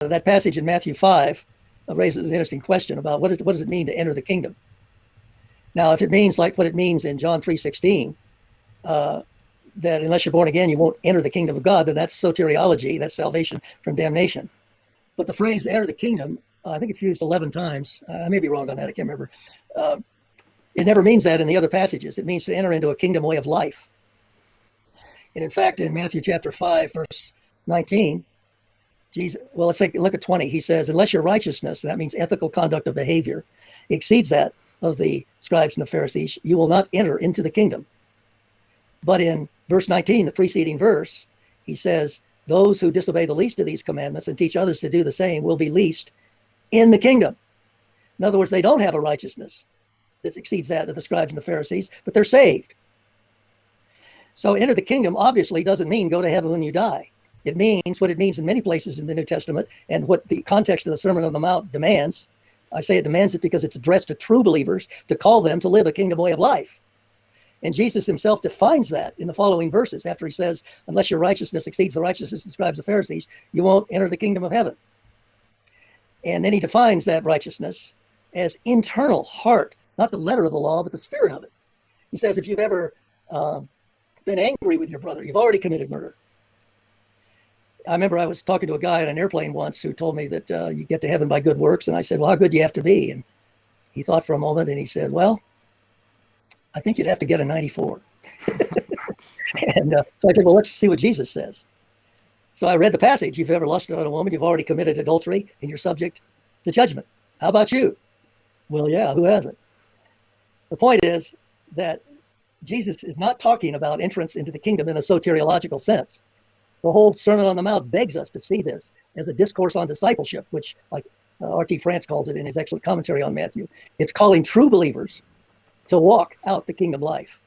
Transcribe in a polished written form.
that passage in Matthew 5 raises an interesting question about what does it mean to enter the kingdom? Now, if it means like what it means in John 3:16, that unless you're born again, you won't enter the kingdom of God, then that's soteriology, that's salvation from damnation. But the phrase enter the kingdom, I think it's used 11 times. I may be wrong on that, I can't remember. It never means that in the other passages. It means to enter into a kingdom way of life. And in fact, in Matthew chapter 5, verse 19, Jesus, well, look at 20. He says, unless your righteousness, and that means ethical conduct of behavior, exceeds that of the scribes and the Pharisees, you will not enter into the kingdom. But in verse 19, the preceding verse, he says, those who disobey the least of these commandments and teach others to do the same will be least in the kingdom. In other words, they don't have a righteousness that exceeds that of the scribes and the Pharisees, but they're saved. So enter the kingdom obviously doesn't mean go to heaven when you die. It means what it means in many places in the New Testament, and what the context of the Sermon on the Mount demands. I say it demands it because it's addressed to true believers to call them to live a kingdom way of life. And Jesus himself defines that in the following verses after he says, unless your righteousness exceeds the righteousness of the scribes and Pharisees, you won't enter the kingdom of heaven. And then he defines that righteousness as internal, heart, not the letter of the law, but the spirit of it. He says, if you've ever been angry with your brother, you've already committed murder. I remember I was talking to a guy on an airplane once who told me that you get to heaven by good works. And I said, well, how good do you have to be? And he thought for a moment and he said, well, I think you'd have to get a 94. And so I said, well, let's see what Jesus says. So I read the passage. You've ever lusted on a woman, you've already committed adultery, and you're subject to judgment. How about you? Well, yeah, who hasn't? The point is that Jesus is not talking about entrance into the kingdom in a soteriological sense. The whole Sermon on the Mount begs us to see this as a discourse on discipleship, which, like R.T. France calls it in his excellent commentary on Matthew, it's calling true believers to walk out the kingdom life.